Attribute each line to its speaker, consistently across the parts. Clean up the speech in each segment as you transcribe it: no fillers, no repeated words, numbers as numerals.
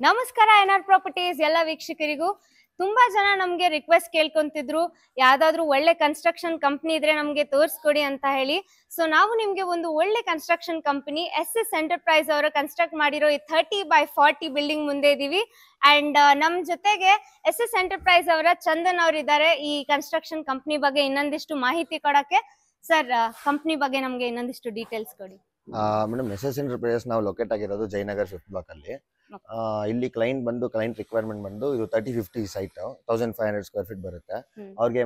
Speaker 1: ನಮಸ್ಕಾರ N R properties ಎಲ್ಲ ವೀಕ್ಷಕರಿಗೂ. ತುಂಬಾ ಜನ ನಮ್ಗೆ ರಿಕ್ವೆಸ್ಟ್ ಕೇಳ್ಕೊಂತಿದ್ರು, ಯಾವ್ದಾದ್ರು ಒಳ್ಳೆ ಕನ್ಸ್ಟ್ರಕ್ಷನ್ ಕಂಪನಿ ಇದ್ರೆ ನಮ್ಗೆ ತೋರಿಸ್ಕೊಡಿ ಅಂತ ಹೇಳಿ. ಸೊ ನಾವು ನಿಮ್ಗೆ ಒಂದು ಒಳ್ಳೆ ಕನ್ಸ್ಟ್ರಕ್ಷನ್ ಕಂಪನಿ SS ಎಂಟರ್ಪ್ರೈಸ್ ಅವರು ಕನ್ಸ್ಟ್ರಕ್ಟ್ ಮಾಡಿರೋ ಈ 30x40 ಬಿಲ್ಡಿಂಗ್ ಮುಂದೆ ಇದೀವಿ. ಅಂಡ್ ನಮ್ ಜೊತೆಗೆ SS ಎಂಟರ್ಪ್ರೈಸ್ ಅವರ ಚಂದನ್ ಅವ್ರು ಇದ್ದಾರೆ ಈ ಕನ್ಸ್ಟ್ರಕ್ಷನ್ ಕಂಪನಿ ಬಗ್ಗೆ ಇನ್ನೊಂದಿಷ್ಟು ಮಾಹಿತಿ ಕೊಡಕ್ಕೆ. ಸರ್, ಕಂಪನಿ ಬಗ್ಗೆ ನಮ್ಗೆ ಇನ್ನೊಂದಿಷ್ಟು ಡೀಟೇಲ್ಸ್ ಕೊಡಿ.
Speaker 2: ಮೇಡಮ್, SS ಎಂಟರ್ಪ್ರೈಸಸ್ ನಾವು ಲೊಕೇಟ್ ಆಗಿರೋದು ಜಯನಗರ್ 5th ಬ್ಲಾಕ್ ಅಲ್ಲಿ. ಇಲ್ಲಿ ಕ್ಲೈಂಟ್ ರಿಕ್ವೈರ್ಮೆಂಟ್ ಬಂದು ಇದು 30-50 ಸೈಟ್ 1500 ಸ್ಕ್ವೇರ್ ಫೀಟ್ ಬರುತ್ತೆ. ಅವ್ರಿಗೆ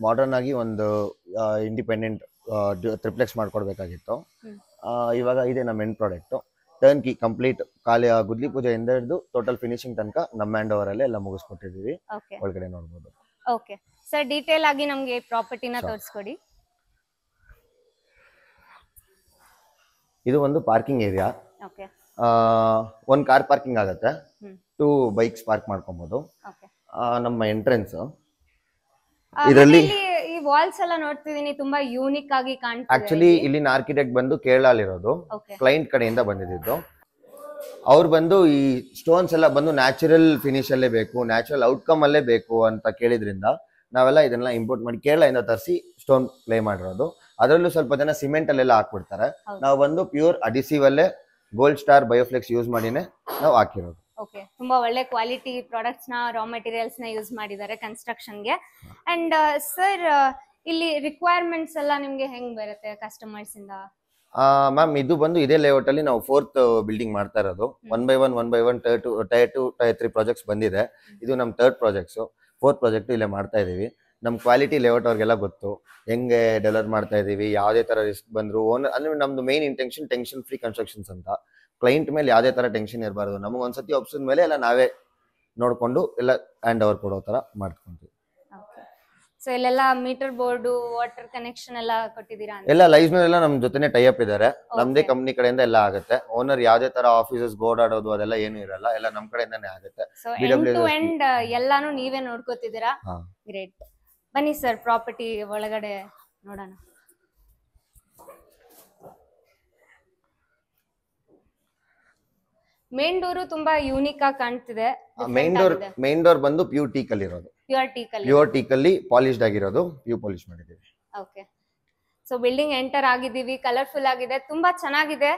Speaker 2: ಮಾಡರ್ನ್ ಆಗಿ ಒಂದು ಇಂಡಿಪೆಂಡೆಂಟ್ ಟ್ರಿಪ್ಲೆಕ್ಸ್ ಮಾಡ್ಕೊಡ್ಬೇಕಾಗಿತ್ತು. ಇವಾಗ ಇದೆ ನಮ್ಮ ಎಂಡ್ ಪ್ರಾಡಕ್ಟ್. ಟರ್ನ್ ಕಿ ಕಂಪ್ಲೀಟ್ ಖಾಲಿ ಗುದ್ಲಿ ಪೂಜೆಯಿಂದ ಹಿಡಿದು ಟೋಟಲ್ ಫಿನಿಶಿಂಗ್ ತನಕ ನಮ್ಮ ಹ್ಯಾಂಡ್ ಓವರ್ ಅಲ್ಲೇ ಎಲ್ಲ ಮುಗಿಸ್ಕೊಟ್ಟಿದೀವಿ. ಒಳಗಡೆ ನೋಡ್ಬೋದು.
Speaker 1: ಓಕೆ ಸರ್, ಡೀಟೇಲ್ ಆಗಿ ನಮ್ಗೆ ಪ್ರಾಪರ್ಟಿನ ತೋರಿಸ್ಕೊಡಿ.
Speaker 2: ಇದು ಒಂದು ಪಾರ್ಕಿಂಗ್ ಏರಿಯಾ. ಒಂದು ಕಾರ್ ಪಾರ್ಕಿಂಗ್ ಆಗುತ್ತೆ, 2 ಬೈಕ್ಸ್ ಪಾರ್ಕ್ ಮಾಡ್ಕೊಬಹುದು. ನಮ್ಮ ಎಂಟ್ರೆನ್ಸ್ ಇದರಲ್ಲಿ
Speaker 1: ಈ ವಾಲ್ಸ್ ಎಲ್ಲ ನೋಡ್ತಿದೀನಿ, ತುಂಬಾ ಯೂನಿಕ್ ಆಗಿ ಕಾಣ್ತಿದೆ.
Speaker 2: ಆಕ್ಚುಲಿ ಇಲ್ಲಿನ ಆರ್ಕಿಟೆಕ್ಟ್ ಬಂದು ಕೇರಳಲ್ಲಿರೋದು, ಕ್ಲೈಂಟ್ ಕಡೆಯಿಂದ ಬಂದಿದ್ದು. ಅವ್ರು ಬಂದು ಈ ಸ್ಟೋನ್ಸ್ ಎಲ್ಲ ಬಂದು ನ್ಯಾಚುರಲ್ ಫಿನಿಶ್ ಅಲ್ಲೇ ಬೇಕು, ನ್ಯಾಚುರಲ್ ಔಟ್ಕಮ್ ಅಲ್ಲೇ ಬೇಕು ಅಂತ ಕೇಳಿದ್ರಿಂದ ನಾವೆಲ್ಲ ಇದನ್ನೆಲ್ಲ ಇಂಪೋರ್ಟ್ ಮಾಡಿ ಕೇರಳದಿಂದ ತರಿಸಿ ಸ್ಟೋನ್ ಪ್ಲೇ ಮಾಡಿರೋದು. ಅದರಲ್ಲೂ ಸ್ವಲ್ಪ ಜನ ಸಿಮೆಂಟ್ ಅಲ್ಲೆಲ್ಲ ಹಾಕ್ಬಿಡ್ತಾರೆ. ನಾವು ಬಂದು ಪ್ಯೂರ್ ಅಡಿಸಿವ್ ಅಲ್ಲೇ ಗೋಲ್ಡ್ ಸ್ಟಾರ್ ಬಯೋಫ್ಲೆಕ್ಸ್ ಯೂಸ್ ಮಾಡಿನೇ ನಾವು ಹಾಕಿರೋದು.
Speaker 1: ಓಕೆ, ತುಂಬಾ ಒಳ್ಳೆ ಕ್ವಾಲಿಟಿ ಪ್ರಾಡಕ್ಟ್ಸ್ ನ, ರಾ ಮೆಟೀರಿಯಲ್ಸ್ ನ ಯೂಸ್ ಮಾಡಿದ್ದಾರೆ ಕನ್ಸ್ಟ್ರಕ್ಷನ್ ಗೆ. ಅಂಡ್ ಸರ್, ಇಲ್ಲಿ ರಿಕ್ವೈರ್ಮೆಂಟ್ಸ್ ಎಲ್ಲ ನಿಮ್ಗೆ ಹೆಂಗ್ ಬರುತ್ತೆ ಕಸ್ಟಮರ್ಸ್ ಇಂದ?
Speaker 2: ಮ್ಯಾಮ್, ಇದು ಬಂದು ಇದೇ ಲೇಔಟ್ ಅಲ್ಲಿ ನಾವು 4th ಬಿಲ್ಡಿಂಗ್ ಮಾಡ್ತಾ ಇರೋದು. 1 by 1 ಟೈರ್ 2 ಟೈರ್ 3 ಪ್ರಾಜೆಕ್ಟ್ಸ್ ಬಂದಿದೆ. ಇದು ನಮ್ಮ 3rd ಪ್ರಾಜೆಕ್ಟ್ಸ್. 4th ಪ್ರಾಜೆಕ್ಟ್ ಇಲ್ಲೇ ಮಾಡ್ತಾ ಇದೀವಿ. ನಮ್ಮ ಕ್ವಾಲಿಟಿ ಲೇಔಟ್ ಅವ್ರಿಗೆಲ್ಲ ಗೊತ್ತು, ಹೆಂಗೆ ಡೆವಲಪ್ ಮಾಡ್ತಾ ಇದೀವಿ, ಯಾವುದೇ ತರ ರಿಸ್ಕ್ ಬಂದ್ರು ಓನರ್ ಅಂದ್ರೆ ನಮ್ದು main intention tension free constructions ಅಂತ. ಕ್ಲೈಂಟ್ ಮೇಲೆ ಯಾವುದೇ ತರ ಟೆನ್ಷನ್ ಇರಬಾರ್ದು. ನಮಗೆ ಒಂದ್ಸತಿ ಒಪ್ಸಿದ ಮೇಲೆ ಎಲ್ಲ ನಾವೇ ನೋಡ್ಕೊಂಡು ಎಲ್ಲ ಹ್ಯಾಂಡ್ ಓವರ್ ಕೊಡೋ ತರ ಮಾಡ್ಕೊಂತೀವಿ.
Speaker 1: ಸೊ ಇಲ್ಲೆಲ್ಲ ಮೀಟರ್ ಬೋರ್ಡ್, ವಾಟರ್ ಕನೆಕ್ಷನ್ ಎಲ್ಲ ಕೊಟ್ಟಿದ್ದೀರಾ?
Speaker 2: ಎಲ್ಲ ಲೈಸ್ ಮೇಲೆ ನಮ್ಮ ಜೊತೆನೆ ಟೈ ಅಪ್ ಇದ್ದಾರೆ. ನಮ್ದೇ ಕಂಪ್ನಿ ಕಡೆಯಿಂದ ಎಲ್ಲ ಆಗುತ್ತೆ. ಓನರ್ ಯಾವುದೇ ತರ ಆಫೀಸಸ್ ಓಡಾಡೋದು ಅದೆಲ್ಲ ಏನು ಇರಲ್ಲ, ಎಲ್ಲ ನಮ್ ಕಡೆಯಿಂದಾನೇ ಆಗುತ್ತೆ.
Speaker 1: ಎಲ್ಲಾನು ನೀವೇ ನೋಡ್ಕೋತಿದ್ದೀರಾ? ಗ್ರೇಟ್. ಬನ್ನಿ ಸರ್, ಪ್ರಾಪರ್ಟಿ ಒಳಗಡೆ ನೋಡೋಣ. ಮೇನ್ ಡೋರು ತುಂಬಾ ಯೂನಿಕ್ ಆಗಿ ಕಾಣ್ತಿದೆ.
Speaker 2: ಮೇನ್ ಡೋರ್ ಬಂದು ಪ್ಯೂರ್ ಟೀಕ್ ಅಲ್ಲಿ ಇರೋದು. ಪ್ಯೂರ್ ಟೀಕ್ ಅಲ್ಲಿ ಪಾಲಿಶ್ಡ್ ಆಗಿರೋದು, ಪ್ಯೂರ್ ಪಾಲಿಶ್ ಮಾಡಿದೀವಿ.
Speaker 1: ಓಕೆ, ಸೊ ಬಿಲ್ಡಿಂಗ್ ಎಂಟರ್ ಆಗಿದೀವಿ, ಕಲರ್ಫುಲ್ ಆಗಿದೆ, ತುಂಬಾ ಚೆನ್ನಾಗಿದೆ.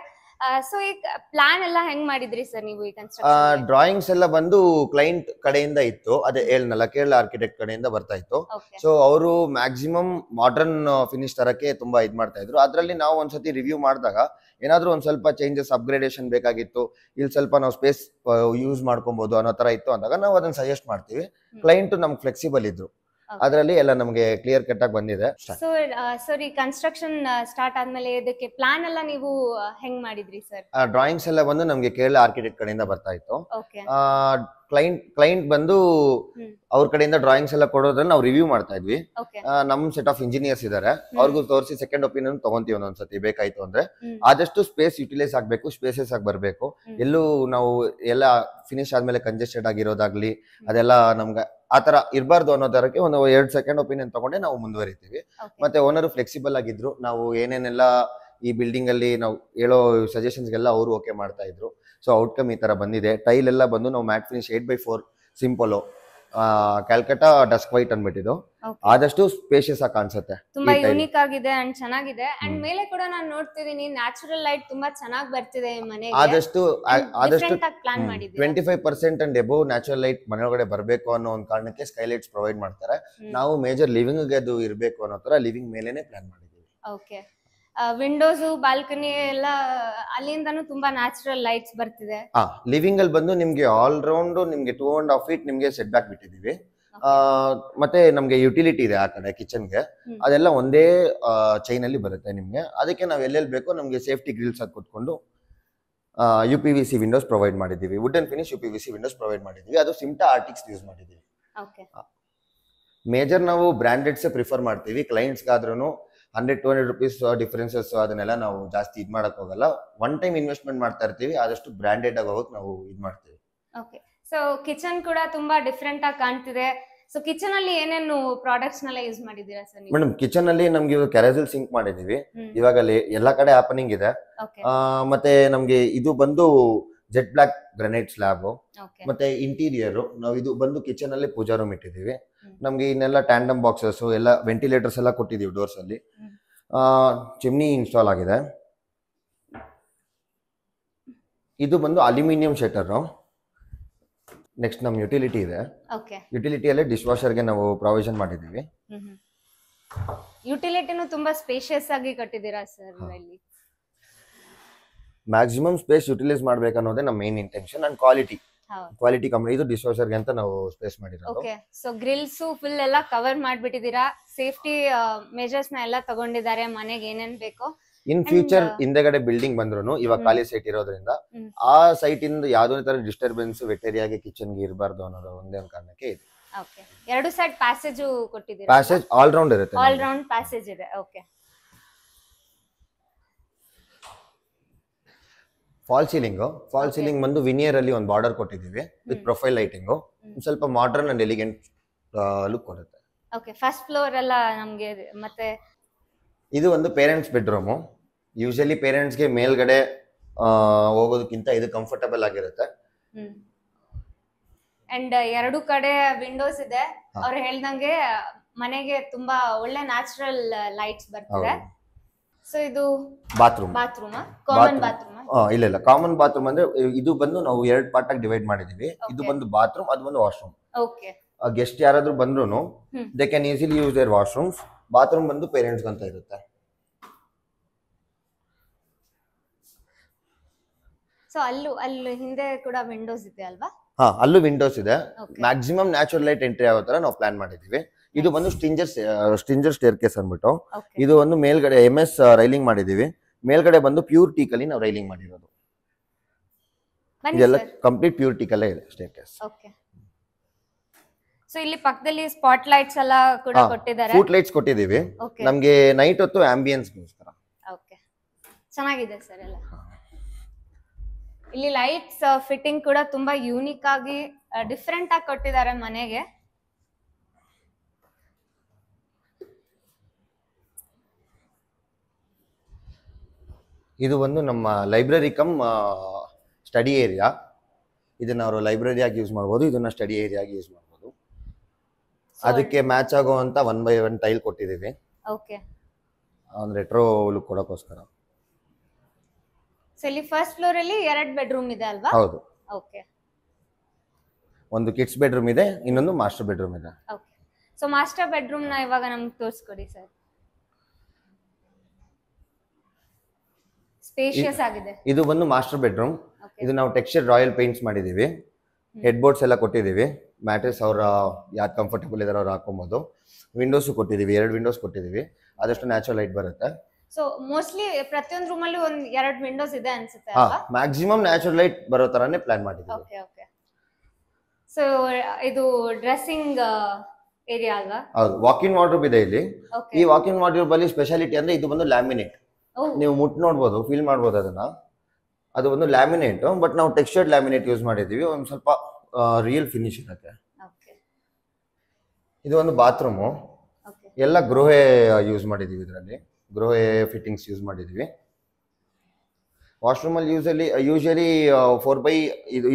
Speaker 1: ಸೊ ಈ ಪ್ಲಾನ್ ಎಲ್ಲ ಹೆಂಗ್ ಮಾಡಿದ್ರಿ ಸರ್ ನೀವು ಈ ಕನ್ಸ್ಟ್ರಕ್ಷನ್?
Speaker 2: ಡ್ರಾಯಿಂಗ್ಸ್ ಎಲ್ಲ ಬಂದು ಕ್ಲೈಂಟ್ ಕಡೆಯಿಂದ ಇತ್ತು, ಅದೇ ಹೇಳ್ನಲ್ಲ ಕೇರಳ ಆರ್ಕಿಟೆಕ್ಟ್ ಕಡೆಯಿಂದ ಬರ್ತಾ ಇತ್ತು. ಸೊ ಅವರು ಮ್ಯಾಕ್ಸಿಮಮ್ ಮಾಡರ್ನ್ ಫಿನಿಶ್ ತರಕ್ಕೆ ತುಂಬಾ ಇದ್ ಮಾಡ್ತಾ ಇದ್ರು. ಅದ್ರಲ್ಲಿ ನಾವು ಒಂದ್ಸತಿ ರಿವ್ಯೂ ಮಾಡಿದಾಗ ಏನಾದ್ರೂ ಒಂದ್ ಸ್ವಲ್ಪ ಚೇಂಜಸ್, ಅಪ್ಗ್ರೇಡೇಷನ್ ಬೇಕಾಗಿತ್ತು, ಇಲ್ಲಿ ಸ್ವಲ್ಪ ನಾವು ಸ್ಪೇಸ್ ಯೂಸ್ ಮಾಡ್ಕೊಬಹುದು ಅನ್ನೋ ತರ ಇತ್ತು ಅಂದಾಗ ನಾವು ಅದನ್ನ ಸಜೆಸ್ಟ್ ಮಾಡ್ತೀವಿ. ಕ್ಲೈಂಟ್ ನಮ್ಗೆ ಫ್ಲೆಕ್ಸಿಬಲ್ ಇದ್ರು, ಅದರಲ್ಲಿ ಎಲ್ಲ ನಮಗೆ ಕ್ಲಿಯರ್ ಕಟ್ ಆಗಿ ಬಂದಿದೆ.
Speaker 1: ಸರ್, ಈ ಕನ್ಸ್ಟ್ರಕ್ಷನ್ ಸ್ಟಾರ್ಟ್ ಆದ್ಮೇಲೆ ಇದಕ್ಕೆ ಪ್ಲಾನ್ ಎಲ್ಲ ನೀವು ಹೆಂಗ್ ಮಾಡಿದ್ರಿ ಸರ್?
Speaker 2: ಡ್ರಾಯಿಂಗ್ಸ್ ಎಲ್ಲ ಬಂದು ನಮ್ಗೆ ಕೇರಳ ಆರ್ಕಿಟೆಕ್ಟ್ ಕಡೆಯಿಂದ ಬರ್ತಾ ಇತ್ತು. ಕ್ಲೈಂಟ್ ಬಂದು ಅವ್ರ ಕಡೆಯಿಂದ ಡ್ರಾಯಿಂಗ್ಸ್ ಎಲ್ಲ ಕೊಡೋದ್ರಲ್ಲಿ ನಾವು ರಿವ್ಯೂ ಮಾಡ್ತಾ ಇದ್ವಿ. ನಮ್ ಸೆಟ್ ಆಫ್ ಇಂಜಿನಿಯರ್ಸ್ ಇದಾರೆ, ಅವ್ರಿಗೂ ತೋರಿಸಿ ಸೆಕೆಂಡ್ ಒಪಿನಿಯನ್ ತಗೊಂತೀವಿ ಒಂದೊಂದ್ಸತಿ ಬೇಕಾಯ್ತು ಅಂದ್ರೆ. ಆದಷ್ಟು ಸ್ಪೇಸ್ ಯುಟಿಲೈಸ್ ಆಗ್ಬೇಕು, ಸ್ಪೇಸಸ್ ಆಗಿ ಬರ್ಬೇಕು. ಎಲ್ಲೂ ನಾವು ಎಲ್ಲ ಫಿನಿಶ್ ಆದ್ಮೇಲೆ ಕಂಜೆಸ್ಟೆಡ್ ಆಗಿರೋದಾಗ್ಲಿ ಅದೆಲ್ಲ ನಮ್ಗೆ ಆತರ ಇರಬಾರ್ದು ಅನ್ನೋ ತರಕ್ಕೆ ಒಂದು 2 ಸೆಕೆಂಡ್ ಒಪಿನಿಯನ್ ತಗೊಂಡೆ ನಾವು ಮುಂದುವರಿತೀವಿ. ಮತ್ತೆ ಓನರ್ ಫ್ಲೆಕ್ಸಿಬಲ್ ಆಗಿದ್ರು. ನಾವು ಏನೇನೆಲ್ಲ ಈ ಬಿಲ್ಡಿಂಗ್ ಅಲ್ಲಿ ನಾವು ಹೇಳೋ ಸಜೆಷನ್ಸ್ಗೆಲ್ಲ ಅವರು ಓಕೆ ಮಾಡ್ತಾ ಇದ್ರು. ಸೊ ಔಟ್ಕಮ್ ಈ ತರ ಬಂದಿದೆ. ಟೈಲ್ ಎಲ್ಲ ಬಂದು ನಾವು matte finish 8x4 simple Calacatta dusk white ಅನ್ಬಿಟ್ಟಿದ್ದು. ಆದಷ್ಟು ಸ್ಪೇಷಿಯಸ್ ಆಗಿ ಕಾಣಿಸುತ್ತೆ,
Speaker 1: ತುಂಬಾ ಯೂನಿಕ್ ಆಗಿದೆ ಅಂಡ್ ಚೆನ್ನಾಗಿದೆ. ಅಂಡ್ ಮೇಲೆ ಕೂಡ ನಾನು ನೋಡ್ತಿದೀನಿ ನ್ಯಾಚುರಲ್ ಲೈಟ್ ತುಂಬಾ ಚೆನ್ನಾಗಿ ಬರ್ತಿದೆ ಮನೆಗೆ.
Speaker 2: ಆದಷ್ಟು
Speaker 1: ಪ್ಲಾನ್ ಮಾಡಿದ್ದೀವಿ.
Speaker 2: 25% ಅಂಡ್ ಎಬೋವ್ ನ್ಯಾಚುರಲ್ ಲೈಟ್ ಮನೆಯೊಳಗಡೆ ಬರಬೇಕು ಅನ್ನೋ ಒಂದು ಕಾರಣಕ್ಕೆ ಸ್ಕೈಲೈಟ್ಸ್ ಪ್ರೊವೈಡ್ ಮಾಡ್ತಾರೆ. ನಾವು ಮೇಜರ್ ಲಿವಿಂಗ್ ಗೆ ಅದು ಇರಬೇಕು ಅನ್ನೋ ತರ ಲಿವಿಂಗ್ ಮೇಲೆನೆ ಪ್ಲಾನ್ ಮಾಡಿದ್ದೀವಿ.
Speaker 1: ಓಕೆ, ವಿಂಡೋಸ್, ಬಾಲ್ಕನಿ ಎಲ್ಲ ಅಲ್ಲಿಂದನೂ ತುಂಬಾ ನ್ಯಾಚುರಲ್ ಲೈಟ್ಸ್ ಬರ್ತಿದೆ.
Speaker 2: ಲಿವಿಂಗ್ ಅಲ್ಲಿ ಬಂದು ನಿಮ್ಗೆ ಆಲ್ ರೌಂಡ್ ನಿಮ್ಗೆ 2.5 feet ನಿಮ್ಗೆ ಸೆಟ್ ಬ್ಯಾಕ್ ಬಿಟ್ಟಿದೀವಿ. ಮತ್ತೆ ನಮ್ಗೆ ಯುಟಿಲಿಟಿ ಇದೆ ಆ ಕಡೆ ಕಿಚನ್ಗೆ, ಅದೆಲ್ಲ ಒಂದೇ ಚೈನ್ ಅಲ್ಲಿ ಬರುತ್ತೆ ನಿಮ್ಗೆ. ಅದಕ್ಕೆ ನಾವ್ ಎಲ್ಲೆಲ್ಲಿ ಬೇಕೋ ನಮ್ಗೆ ಸೇಫ್ಟಿ ಗ್ರಿಲ್ಸ್ ಹಾಕಿ ಕೊಟ್ಕೊಂಡು UPVC ವಿಂಡೋಸ್ ಪ್ರೊವೈಡ್ ಮಾಡಿದೀವಿ. Wood and finish UPVC windows provide ಮಾಡಿದೀವಿ. ಅದು ಸಿಮ್ಟಾ ಆರ್ಟಿಕ್ಸ್ ಯೂಸ್ ಮಾಡಿದೀವಿ. ಮೇಜರ್ ನಾವು ಬ್ರಾಂಡೆಡ್ಸ್ ಪ್ರಿಫರ್ ಮಾಡ್ತೀವಿ. ಕ್ಲೈಂಟ್ಸ್ ಗಾದ್ರೂ 100-200 rupees ಡಿಫರೆನ್ಸಸ್ ಅದನ್ನೆಲ್ಲ ನಾವು ಜಾಸ್ತಿ ಇದ್ ಮಾಡಕ್ ಹೋಗಲ್ಲ. ಒನ್ ಟೈಮ್ ಇನ್ವೆಸ್ಟ್ಮೆಂಟ್ ಮಾಡ್ತಾ ಇರ್ತೀವಿ, ಆದಷ್ಟು ಬ್ರಾಂಡೆಡ್ ಆಗಿ ಹೋಗಕ್ ನಾವು ಇದ್ ಮಾಡ್ತೀವಿ.
Speaker 1: ಓಕೆ, ಸೊ ಕಿಚನ್ ಕೂಡ ತುಂಬಾ ಡಿಫರೆಂಟ್ ಆಗಿ ಕಾಣ್ತಿದೆ. ಸೊ ಕಿಚನ್ ಅಲ್ಲಿ ಏನೇನು ಪ್ರಾಡಕ್ಟ್ಸ್ ನೆಲ್ಲ ಯೂಸ್ ಮಾಡಿದೀರಾ ಸರ್ ನೀವು?
Speaker 2: ಮೇಡಮ್, ಕಿಚನ್ ಅಲ್ಲಿ ನಮ್ಗೆ ಕೆರಾಜಿಲ್ ಸಿಂಕ್ ಮಾಡಿದೀವಿ. ಇವಾಗಲೇ ಎಲ್ಲಾ ಕಡೆ ಹ್ಯಾಪನಿಂಗ್ ಇದೆ. ಮತ್ತೆ ನಮ್ಗೆ ಇದು ಬಂದು jet black granite slab.
Speaker 1: Okay
Speaker 2: ಮತ್ತೆ ಇಂಟೀರಿಯರ್ ನಾವು ಇದು ಬಂದು ಕಿಚನ್ ಅಲ್ಲಿ ಪೂಜಾ ರೂಮ್ ಇಟ್ಟಿದ್ದೀವಿ. ನಮ್ಗೆ ಇನ್ನೆಲ್ಲ ಟ್ಯಾಂಡಮ್ ಬಾಕ್ಸಸ್ ಎಲ್ಲ ವೆಂಟಿಲೇಟರ್ಸ್ ಎಲ್ಲ ಕೊಟ್ಟಿದ್ದೀವಿ ಡೋರ್ಸ್ ಅಲ್ಲಿ. ಚಿಮ್ನಿ ಇನ್ಸ್ಟಾಲ್ ಆಗಿದೆ. ಇದು ಬಂದು ಅಲ್ಯೂಮಿನಿಯಂ ಶಟರ್. ನೆಕ್ಸ್ಟ್ ನಮ್ ಯುಟಿಲಿಟಿ ಇದೆ. ಯುಟಿಲಿಟಿಯಲ್ಲೇ ಡಿಶ್ ವಾಷರ್ಗೆ ನಾವು ಪ್ರಾವಿಷನ್ ಮಾಡಿದ್ದೀವಿ.
Speaker 1: ಯುಟಿಲಿಟಿನೂ ತುಂಬಾ ಸ್ಪೇಷಿಯಸ್ ಆಗಿ ಕಟ್ಟಿದ್ದೀರಾ ಸರ್. ಇಲ್ಲಿ
Speaker 2: ಮ್ಯಾಕ್ಸಿಮಮ್ ಸ್ಪೇಸ್ ಯುಟಿಲೈಸ್ ಮಾಡ್ಬೇಕನ್ನೋದೇ ನಮ್ಮ main intention and quality company. ಇದು ಡಿಶ್ ವಾಷರ್ಗೆ ಅಂತ ನಾವು ಸ್ಪೇಸ್ ಮಾಡಿರೋದು.
Speaker 1: ಓಕೆ, ಸೊ ಗ್ರಿಲ್ಸ್ ಫುಲ್ ಎಲ್ಲ ಕವರ್ ಮಾಡ್ಬಿಟ್ಟಿದ್ದೀರಾ. ಸೇಫ್ಟಿ ಮೆಜರ್ಸ್ ನ ಎಲ್ಲ ತಗೊಂಡಿದ್ದಾರೆ ಮನೆಗೆ ಏನೇನ್ ಬೇಕೋ.
Speaker 2: ಇನ್ ಫ್ಯೂಚರ್ ಹಿಂದೆಗಡೆ ಬಿಲ್ಡಿಂಗ್ ಬಂದ್ರು ಇವಾಗ ಖಾಲಿ ಸೈಟ್ ಇರೋದ್ರಿಂದ ಆ ಸೈಟ್ ಇಂದ ಯಾವ್ದೇ ತರ ಡಿಸ್ಟರ್ಬೆನ್ಸ್ ವೆಟೇರಿಯಾಗೆ ಕಿಚನ್ಗೆ ಇರಬಾರ್ದು ಅನ್ನೋದು ಒಂದೇ ಒಂದು ಕಾರಣಕ್ಕೆ ಇದೆ.
Speaker 1: ಓಕೆ, ಎರಡು ಸೈಡ್ ಪ್ಯಾಸೇಜ್ ಕೊಟ್ಟಿದ್ದೀರಾ?
Speaker 2: ಪ್ಯಾಸೇಜ್ ಆಲ್ ರೌಂಡ್ ಇರುತ್ತೆ.
Speaker 1: ಆಲ್ ರೌಂಡ್ ಪ್ಯಾಸೇಜ್ ಇದೆ. ಓಕೆ,
Speaker 2: ಫಾಲ್ ಸೀಲಿಂಗ್ ಬಂದು ವಿನಿಯರ್ ಅಲ್ಲಿ ಒಂದು ಬಾರ್ಡರ್ ಕೊಟ್ಟಿದ್ದೀವಿ ವಿತ್ ಪ್ರೊಫೈಲ್ ಲೈಟಿಂಗ್. ಸ್ವಲ್ಪ ಮಾಡರ್ನ್ ಅಂಡ್ ಎಲಿಗೆಂಟ್ ಲುಕ್ ಕೊಡುತ್ತೆ.
Speaker 1: ಓಕೆ, ಫಸ್ಟ್ ಫ್ಲೋರ್ ಎಲ್ಲ ನಮಗೆ. ಮತ್ತೆ
Speaker 2: ಇದು ಒಂದು ಪೇರೆಂಟ್ಸ್ ಬೆಡ್ರೂಮ್. ಯೂಶಲಿ ಪೇರೆಂಟ್ಸ್ಗೆ ಮೇಲ್ಗಡೆ ಹೋಗೋದಕ್ಕಿಂತ ಇದು ಕಂಫರ್ಟಬಲ್ ಆಗಿರುತ್ತೆ.
Speaker 1: ಅಂಡ್ ಎರಡು ಕಡೆ ವಿಂಡೋಸ್ ಇದೆ. ಅವ್ರು ಹೇಳ್ದಂಗೆ ಮನೆಗೆ ತುಂಬಾ ಒಳ್ಳೆ ನ್ಯಾಚುರಲ್ ಲೈಟ್ಸ್ ಬರ್ತದೆ. ಸೊ ಇದು
Speaker 2: ಬಾತ್ರೂಮ್.
Speaker 1: Common bathroom?
Speaker 2: ಇಲ್ಲ, ಕಾಮನ್ ಬಾತ್ರೂಮ್ ಅಂದ್ರೆ ಇದು ಬಂದು ನಾವು ಎರಡು ಪಾರ್ಟ್ ಆಗಿ ಡಿವೈಡ್ ಮಾಡಿದೀವಿ. ಇದು ಬಂದು ಬಾತ್ರೂಮ್, ಅದು ಬಂದು ವಾಶ್ರೂಮ್.
Speaker 1: ಓಕೆ,
Speaker 2: ಗೆಸ್ಟ್ ಯಾರಾದ್ರೂ ಬಂದ್ರು they can easily use there washrooms. Bathroom ಬಂದು ಪೇರೆಂಟ್ಸ್ ಅಂತ ಇರುತ್ತೆ.
Speaker 1: ಸೊ ಅಲ್ಲಿ ಹಿಂದೆ ಕೂಡ ವಿಂಡೋಸ್ ಇದೆ ಅಲ್ವಾ?
Speaker 2: ಅಲ್ಲೂ ವಿಂಡೋಸ್ ಇದೆ. ಮ್ಯಾಕ್ಸಿಮಮ್ ನ್ಯಾಚುರಲ್ ಲೈಟ್ ಎಂಟ್ರಿ ಆಗೋ ತರ ನಾವು ಪ್ಲಾನ್ ಮಾಡಿದೀವಿ. ಇದು ಬಂದು ಸ್ಟಿಂಜರ್ ಸ್ಟೇರ್ ಕೇಸ್ ಅಂದ್ಬಿಟ್ಟು ಇದು ಒಂದು ಮೇಲ್ಗಡೆ MS ರೈಲಿಂಗ್ ಮಾಡಿದೀವಿ. ಮೇಲ್ಗಡೆ ಬಂದು ಪ್ಯೂರ್ ಟೀಕ್ ಅಲ್ಲಿ ನಾವು ರೈಲಿಂಗ್ ಮಾಡಿರೋದು. ಇದೆಲ್ಲ ಕಂಪ್ಲೀಟ್ ಪ್ಯೂರ್ ಟೀಕ್ ಅಲ್ಲೇ ಇದೆ ಸ್ಟೇರ್ ಕೇಸ್.
Speaker 1: ಓಕೆ, ಸೊ ಇಲ್ಲಿ ಪಕ್ಕದಲ್ಲಿ ಸ್ಪಾಟ್ ಲೈಟ್ಸ್ ಎಲ್ಲ ಕೂಡ ಕೊಟ್ಟಿದ್ದಾರೆ.
Speaker 2: ಫುಟ್ ಲೈಟ್ಸ್ ಕೊಟ್ಟಿದೀವಿ ನಮ್ಗೆ ನೈಟ್ ಹೊತ್ತು ಆಂಬಿಯನ್ಸ್ ಗೋಸ್ಕರ.
Speaker 1: ಓಕೆ, ಚೆನ್ನಾಗಿದೆ ಸರ್ ಎಲ್ಲ. ಇಲ್ಲಿ ಲೈಟ್ಸ್ ಫಿಟ್ಟಿಂಗ್ ಕೂಡ ತುಂಬಾ ಯೂನಿಕ್ ಆಗಿ ಡಿಫರೆಂಟ್ ಆಗಿ ಕೊಟ್ಟಿದ್ದಾರೆ ಮನೆಗೆ.
Speaker 2: ಇದು ಒಂದು ನಮ್ಮ ಲೈಬ್ರರಿ ಕಮ್ ಸ್ಟಡಿ ಏರಿಯಾ. ಇದನ್ನ ಅವರು ಲೈಬ್ರರಿ ಆಗಿ ಯೂಸ್ ಮಾಡ್ಬೋದು, ಇದನ್ನ ಸ್ಟಡಿ ಏರಿಯಾ ಆಗಿ ಯೂಸ್ ಮಾಡ್ಬೋದು. ಅದಕ್ಕೆ ಮ್ಯಾಚ್ ಆಗುವಂತ 1x1 ಟೈಲ್ ಕೊಟ್ಟಿದ್ದೀವಿ.
Speaker 1: ಓಕೆ,
Speaker 2: ಒಂದು ರೆಟ್ರೋ ಲುಕ್ ಕೊಡೋಕೋಸ್ಕರ.
Speaker 1: ಸೊ ಇಲ್ಲಿ ಫಸ್ಟ್ ಫ್ಲೋರ್ ಅಲ್ಲಿ 2 ಬೆಡ್ರೂಮ್ ಇದೆ ಅಲ್ವಾ?
Speaker 2: ಹೌದು.
Speaker 1: ಓಕೆ,
Speaker 2: ಒಂದು ಕಿಡ್ಸ್ ಬೆಡ್ರೂಮ್ ಇದೆ, ಇನ್ನೊಂದು ಮಾಸ್ಟರ್ ಬೆಡ್ರೂಮ್ ಇದೆ.
Speaker 1: ಓಕೆ, ಸೊ ಮಾಸ್ಟರ್ ಬೆಡ್ರೂಮ್ ನ ಇವಾಗ ನಮ್ಗೆ ತೋರಿಸ್ಕೊಡಿ ಸರ್. ಸ್ಪೇಷಿಯಸ್ ಆಗಿದೆ.
Speaker 2: ಇದು ಬಂದು ಮಾಸ್ಟರ್ ಬೆಡ್ರೂಮ್. ಇದು ನಾವು ಟೆಕ್ಸ್ಚರ್ ರಾಯಲ್ ಪೇಂಟ್ಸ್ ಮಾಡಿದೀವಿ. ಹೆಡ್ ಬೋರ್ಡ್ಸ್ ಎಲ್ಲ ಕೊಟ್ಟಿದೀವಿ. ಮ್ಯಾಟ್ರೆಸ್ ಅವ್ರ ಯಾವ್ದು ಕಂಫರ್ಟಬಲ್ ಇದಾರೆ ಅವ್ರು ಹಾಕೊಬಹುದು. Windows ಕೊಟ್ಟಿದೀವಿ, 2 Windows ಕೊಟ್ಟಿದೀವಿ. ಆದಷ್ಟು ನ್ಯಾಚುರಲ್ ಲೈಟ್ ಬರುತ್ತೆ.
Speaker 1: ಸೊ ಮೋಸ್ಟ್ಲಿ ಪ್ರತಿಯೊಂದು ರೂಮ್ ಅಲ್ಲಿ 2 ವಿಂಡೋಸ್ ಇದೆ ಅನ್ಸುತ್ತೆ ಅಲ್ವಾ?
Speaker 2: ಮ್ಯಾಕ್ಸಿಮಮ್ ನ್ಯಾಚುರಲ್ ಲೈಟ್ ಬರೋ ತರಾನೇ ಪ್ಲಾನ್ ಮಾಡಿದೀವಿ.
Speaker 1: ಓಕೆ ಓಕೆ, ಸೊ ಇದು ಡ್ರೆಸ್ಸಿಂಗ್ ಏರಿಯಾ ಅಲ್ವಾ?
Speaker 2: ಹೌದು, ವಾಕ್ ಇನ್ ವಾರ್ಡ್ರೋಬ್ ಇದೆ ಇಲ್ಲಿ. ಈ ವಾಕ್ ಇನ್ ವಾರ್ಡ್ರೋಬ್ ಅಲ್ಲಿ ಸ್ಪೆಷಾಲಿಟಿ ಅಂದ್ರೆ ಇದು ಬಂದು ಲ್ಯಾಮಿನೇಟ್. ನೀವು ಮುಟ್ ನೋಡ್ಬೋದು, ಫೀಲ್ ಮಾಡ್ಬೋದು ಅದನ್ನ. ಅದು ಒಂದು ಲ್ಯಾಮಿನೇಟ್, ಬಟ್ ನಾವು ಟೆಕ್ಸ್ಚರ್ಡ್ ಲ್ಯಾಮಿನೇಟ್ ಯೂಸ್ ಮಾಡಿದೀವಿ. ಒಂದು ಸ್ವಲ್ಪ ರಿಯಲ್ ಫಿನಿಶ್ ಇರುತ್ತೆ. ಇದು ಒಂದು ಬಾತ್ರೂಮು. ಎಲ್ಲ ಗೃಹೆ ಯೂಸ್ ಮಾಡಿದೀವಿ. ಇದರಲ್ಲಿ ಗೃಹೆ ಫಿಟ್ಟಿಂಗ್ಸ್ ಯೂಸ್ ಮಾಡಿದೀವಿ. ವಾಶ್ರೂಮ್ ಅಲ್ಲಿ ಯೂಶಲಿ 4x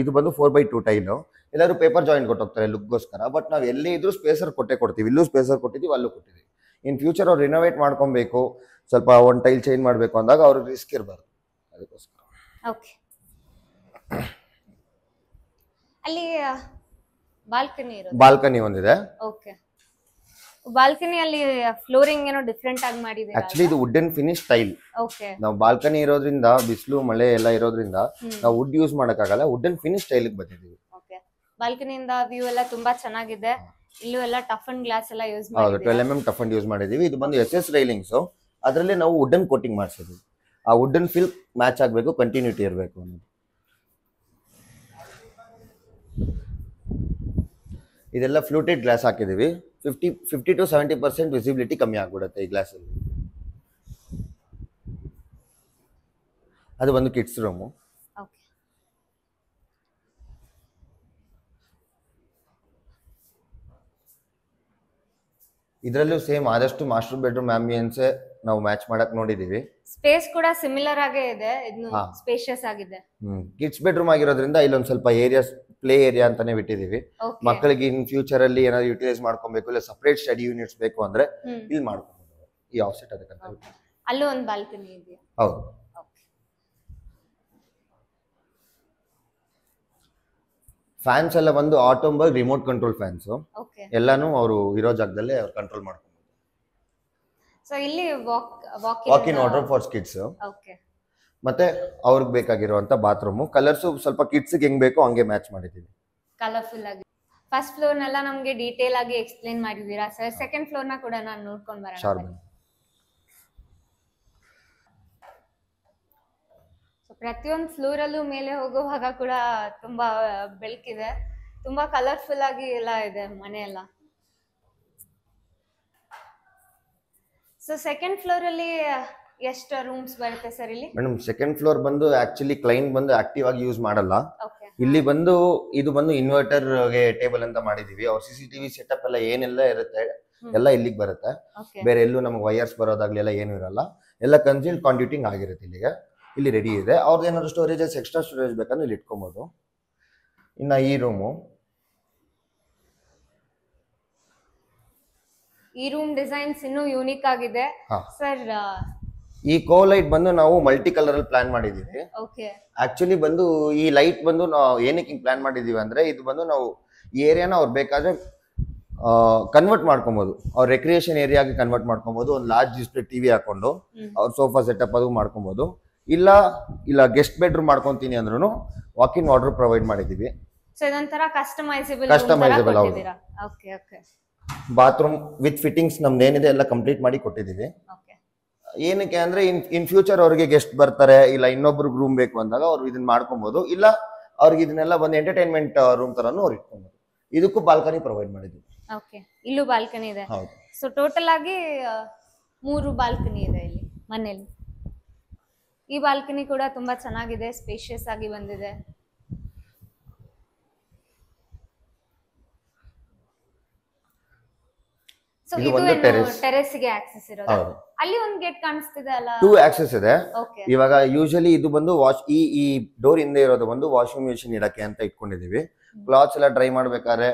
Speaker 2: ಇದು ಬಂದು 4x2 ಟೈಲು. ಎಲ್ಲರೂ ಪೇಪರ್ ಜಾಯಿಂಟ್ ಕೊಟ್ಟೋಗ್ತಾರೆ ಲುಕ್ಗೋಸ್ಕರ. ಬಟ್ ನಾವು ಎಲ್ಲಿ ಇದ್ರೂ ಸ್ಪೇಸರ್ ಕೊಡ್ತೀವಿ. ಇಲ್ಲೂ ಸ್ಪೇಸರ್ ಕೊಟ್ಟಿದ್ದೀವಿ, ಅಲ್ಲೂ ಕೊಟ್ಟಿದ್ದೀವಿ. ಇನ್ ಫ್ಯೂಚರ್ ಅವ್ರು ರಿನೋವೇಟ್ ಮಾಡ್ಕೊಬೇಕು, ಸ್ವಲ್ಪ ಒಂದು ಟೈಲ್ ಚೇಂಜ್ ಮಾಡಬೇಕು ಅಂದಾಗ ಅವ್ರಿಗೆ ರಿಸ್ಕ್ ಇರಬಾರ್ದು, ಅದಕ್ಕೋಸ್ಕರ.
Speaker 1: ಓಕೆ, ಅಲ್ಲಿ ಬಾಲ್ಕನಿ
Speaker 2: ಒಂದಿದೆ.
Speaker 1: ಓಕೆ, ಬಾಲ್ಕನಿ ಅಲ್ಲಿ ಫ್ಲೋರಿಂಗ್ ಏನೋ ಡಿಫರೆಂಟ್ ಆಗಿ ಮಾಡಿದೀರಾ?
Speaker 2: ಆಕ್ಚುಲಿ ಇದು ವುಡನ್ ಫಿನಿಶ್ ಟೈಲ್.
Speaker 1: ಓಕೆ,
Speaker 2: ನಾವು ಬಾಲ್ಕನಿ ಇರೋದ್ರಿಂದ, ಬಿಸಿಲು ಮಳೆ ಎಲ್ಲ ಇರೋದ್ರಿಂದ ನಾವು ವುಡ್ ಯೂಸ್ ಮಾಡಕ್ಕಾಗಲ್ಲ. ವುಡನ್ ಫಿನಿಶ್ ಟೈಲ್ ಬಂದಿದ್ದೀವಿ.
Speaker 1: ಓಕೆ, ಬಾಲ್ಕನಿಯಿಂದ ವ್ಯೂ ಎಲ್ಲ ತುಂಬಾ ಚೆನ್ನಾಗಿದೆ. ಇಲ್ಲೂ ಎಲ್ಲ ಟಫ್ ಅಂಡ್ ಗ್ಲಾಸ್ ಎಲ್ಲ ಯೂಸ್
Speaker 2: ಮಾಡಿದ್ದೀವಿ. ಹೌದು, 12mm ಟಫ್ ಅಂಡ್ ಯೂಸ್ ಮಾಡಿದೀವಿ. ಇದು ಬಂದು SS ರೈಲಿಂಗ್ಸ್. ಅದರಲ್ಲಿ ನಾವು ವುಡನ್ ಕೋಟಿಂಗ್ ಮಾಡಿಸಿದ್ವಿ. ಆ ವುಡನ್ ಫೀಲ್ ಮ್ಯಾಚ್ ಆಗಬೇಕು, ಕಂಟಿನ್ಯೂಟಿ ಇರಬೇಕು ಅನ್ನೋದು. ಇದೆಲ್ಲ ಫ್ಲೂಟೆಡ್ ಗ್ಲಾಸ್ ಹಾಕಿದೀವಿ. 50 to 70% ವಿಸಿಬಿಲಿಟಿ ಕಮ್ಮಿ ಆಗ್ಬಿಡುತ್ತೆ ಈ ಗ್ಲಾಸ್ ಅಲ್ಲಿ. ಅದು ಒಂದು ಕಿಡ್ಸ್ ರೂಮು. ಇದರಲ್ಲೂ ಸೇಮ್ ಆದಷ್ಟು ಮಾಸ್ಟರ್ ಬೆಡ್ರೂಮ್ ಆಂಬಿಯನ್ಸ್ ನಾವು ಮ್ಯಾಚ್ ಮಾಡಕ್ ನೋಡಿದೀವಿ.
Speaker 1: ಸ್ಪೇಸ್ ಕೂಡ ಸಿಮಿಲರ್ ಆಗೇ ಇದೆ, ಇನ್ನು ಸ್ಪೇಷಿಯಸ್ ಆಗಿದೆ.
Speaker 2: ಕಿಡ್ಸ್ ಬೆಡ್ರೂಮ್ ಆಗಿರೋದ್ರಿಂದ ಇಲ್ಲೊಂದ್ ಸ್ವಲ್ಪ ಏರಿಯಾ ಪ್ಲೇ ಏರಿಯಾ ಅಂತಾನೆ ಬಿಟ್ಟಿದೀವಿ. ಮಕ್ಕಳಿಗೆ ಇನ್ ಫ್ಯೂಚರ್ ಅಲ್ಲಿ ಏನಾದ್ರು ಯುಟಿಲೈಸ್ ಮಾಡ್ಕೊಬೇಕು, ಇಲ್ಲ ಸಪರೇಟ್ ಸ್ಟಡಿ ಯೂನಿಟ್ಸ್ ಬೇಕು ಅಂದ್ರೆ ಇಲ್ಲಿ ಮಾಡ್ಕೊಬಹುದು. ಈ ಆಫ್ಸೆಟ್ ಅದಕ್ಕೆ
Speaker 1: ಅಲ್ಲೂ ಒಂದು ಬಾಲ್ಕನಿ ಇದೆಯಾ?
Speaker 2: ಹೌದು. ಫ್ಯಾನ್ಸ್ ಎಲ್ಲ ಬಂದು ಆಟೋಮೊಬೈಲ್ ರಿಮೋಟ್ ಕಂಟ್ರೋಲ್ ಫ್ಯಾನ್ಸ್, ಎಲ್ಲಾನು ಅವರು ಇರೋ ಜಾಗದಲ್ಲೇ ಅವ್ರು ಕಂಟ್ರೋಲ್ ಮಾಡ್ಕೊಬಹುದು.
Speaker 1: ಸೊ ಇಲ್ಲಿ
Speaker 2: walk in order for kids. ಮತ್ತೆ ಅವ್ರಿಗೆ ಬೇಕಾಗಿರುವಂತ ಬಾತ್ರೂಮ್ ಕಲರ್ಸ್ ಸ್ವಲ್ಪ ಕಿಡ್ಸ್ ಹೆಂಗ್ ಬೇಕೋ ಹಂಗೆ ಮ್ಯಾಚ್ ಮಾಡಿದೀವಿ,
Speaker 1: ಕಲರ್ಫುಲ್ ಆಗಿ. ಫಸ್ಟ್ ಫ್ಲೋರ್ ನೆಲ್ಲ ನಮ್ಗೆ ಡೀಟೇಲ್ ಆಗಿ ಎಕ್ಸ್ಪ್ಲೇನ್ ಮಾಡಿದೀರಾ ಸರ್. ಸೆಕೆಂಡ್ ಫ್ಲೋರ್ ನ ಕೂಡ ನಾನು ನೋಡ್ಕೊಂಡು ಬರೋಣ. ಪ್ರತಿಯೊಂದು ಫ್ಲೋರ್ ಅಲ್ಲೂ ಮೇಲೆ ಹೋಗುವಾಗ ಕೂಡ ತುಂಬಾ ಬೆಳಕಿದೆ, ತುಂಬಾ ಕಲರ್ಫುಲ್ ಆಗಿ ಎಲ್ಲ ಇದೆ ಮನೆ ಎಲ್ಲ. ಸೊ ಸೆಕೆಂಡ್ ಫ್ಲೋರ್ ಅಲ್ಲಿ ಎಷ್ಟು ರೂಮ್ಸ್ ಬರುತ್ತೆ ಸರ್ ಇಲ್ಲಿ?
Speaker 2: ಮೇಡಮ್ ಸೆಕೆಂಡ್ ಫ್ಲೋರ್ ಬಂದು ಆಕ್ಚುಲಿ ಕ್ಲೈಂಟ್ ಬಂದು ಆಕ್ಟಿವ್ ಆಗಿ ಯೂಸ್ ಮಾಡಲ್ಲ. ಇಲ್ಲಿ ಬಂದು ಇದು ಬಂದು ಇನ್ವರ್ಟರ್ ಗೆ ಟೇಬಲ್ ಅಂತ ಮಾಡಿದೀವಿ. ಅವ್ರ CCTV ಸೆಟಪ್ ಎಲ್ಲ ಏನೆಲ್ಲ ಇರುತ್ತೆ ಎಲ್ಲ ಇಲ್ಲಿಗೆ ಬರುತ್ತೆ. ಬೇರೆ ಎಲ್ಲೂ ನಮ್ಗೆ ವೈರ್ಸ್ ಬರೋದಾಗ್ಲಿ ಎಲ್ಲ ಏನು ಇರಲ್ಲ, ಎಲ್ಲ ಕನ್ಸಿಲ್ಡ್ ಕಾಂಡ್ಯೂಟಿಂಗ್ ಆಗಿರುತ್ತೆ ಇಲ್ಲಿಗೆ. ಇಲ್ಲಿ ರೆಡಿ ಇದೆ. ಅವ್ರದ್ದು ಏನಾದ್ರು ಸ್ಟೋರೇಜಸ್ ಎಕ್ಸ್ಟ್ರಾ ಸ್ಟೋರೇಜ್ ಬೇಕಂದ್ರೆ ಇಲ್ಲಿ ಇಟ್ಕೊಬಹುದು. ಇನ್ನ ಈ ರೂಮು,
Speaker 1: ಈ ರೂಮ್ ಡಿಸೈನ್ಸ್ ಇನ್ನೂ ಯೂನಿಕ್ ಆಗಿದೆ ಸರ್.
Speaker 2: ಈ ಕೋ ಲೈಟ್ ಬಂದು ನಾವು ಮಲ್ಟಿ ಕಲರ್ ಅಲ್ಲಿ ಪ್ಲಾನ್ ಮಾಡಿದೀವಿ. ಆಕ್ಚುಲಿ ಬಂದು ಈ ಲೈಟ್ ಬಂದು ನಾವು ಏನಕ್ಕೆ ಹಿಂಗ್ ಪ್ಲಾನ್ ಮಾಡಿದೀವಿ ಅಂದ್ರೆ ಇದು ಬಂದು ನಾವು ಈ ಏರಿಯಾನ ಅವ್ರು ಬೇಕಾದ್ರೆ ಕನ್ವರ್ಟ್ ಮಾಡ್ಕೊಬಹುದು, ಅವ್ರ ರೆಕ್ರಿಯೇಷನ್ ಏರಿಯಾಗೆ ಕನ್ವರ್ಟ್ ಮಾಡ್ಕೊಬಹುದು. ಒಂದು ಲಾರ್ಜ್ ಡಿಸ್ಪ್ಲೇ ಟಿವಿ ಹಾಕೊಂಡು ಅವ್ರ ಸೋಫಾ ಸೆಟಪ್ ಅದು ಮಾಡ್ಕೊಬಹುದು. ಇಲ್ಲ ಗೆಸ್ಟ್ ಬೆಡ್ರೂಮ್ ಮಾಡ್ಕೊಂತೀನಿ ಅಂದ್ರೂ ವಾಕ್ ಇನ್ ಆರ್ಡರ್ ಪ್ರೊವೈಡ್ ಮಾಡಿದೀವಿ.
Speaker 1: ಸೊ ಇದೊಂತರ ಕಸ್ಟಮೈಸೇಬಲ್
Speaker 2: ಬಾತ್ರೂಮ್ ವಿತ್ ಫಿಟ್ಟಿಂಗ್ಸ್ ನಮ್ದು ಏನಿದೆ ಎಲ್ಲ ಕಂಪ್ಲೀಟ್ ಮಾಡಿ ಕೊಟ್ಟಿದೀವಿ. ಏನಕ್ಕೆ ಅಂದ್ರೆ ಇನ್ ಫ್ಯೂಚರ್ ಅವ್ರಿಗೆ ಗೆಸ್ಟ್ ಬರ್ತಾರೆ, ಇಲ್ಲ ಇನ್ನೊಬ್ರಿಗೆ ರೂಮ್ ಬೇಕು ಅಂದಾಗ ಅವ್ರು ಇದನ್ನ ಮಾಡ್ಕೊಬಹುದು, ಇಲ್ಲ ಅವ್ರಿಗೆ ಇದನ್ನೆಲ್ಲ ಒಂದು ಎಂಟರ್ಟೈನ್ಮೆಂಟ್ ರೂಮ್ ತರಾನು ಅವ್ರು ಇಟ್ಕೊಬಹುದು. ಇದಕ್ಕೂ ಬಾಲ್ಕನಿ ಪ್ರೊವೈಡ್ ಮಾಡಿದ್ವಿ.
Speaker 1: ಇಲ್ಲೂ ಬಾಲ್ಕನಿ ಇದೆ. ಸೊ ಟೋಟಲ್ ಆಗಿ 3 ಬಾಲ್ಕನಿ ಇದೆ ಇಲ್ಲಿ ಮನೆಯಲ್ಲಿ. ಈ ಬಾಲ್ಕನಿ ಕೂಡ ತುಂಬಾ ಚೆನ್ನಾಗಿದೆ, ಸ್ಪೇಷಿಯಸ್ ಆಗಿ ಬಂದಿದೆ. ಸೊ ಇದು ಟೆರೆಸ್ ಗೆ ಆಕ್ಸೆಸ್ ಇರೋದು. ಅಲ್ಲಿ ಒಂದು ಗೇಟ್ ಕಾಣಿಸ್ತಿದೆ ಅಲ್ಲ?
Speaker 2: 2 ಆಕ್ಸೆಸ್ ಇದೆ. ಇವಾಗ ಯೂಶಲಿ ಇದು ಬಂದು ಈ ಡೋರ್ ಹಿಂದೆ ಇರೋದು ಬಂದು ವಾಷಿಂಗ್ ಮಿಷಿನ್ ಇಡಕ್ಕೆ ಅಂತ ಇಟ್ಕೊಂಡಿದೀವಿ. ಕ್ಲಾತ್ಸ್ ಎಲ್ಲ ಡ್ರೈ ಮಾಡ್ಬೇಕಾದ್ರೆ,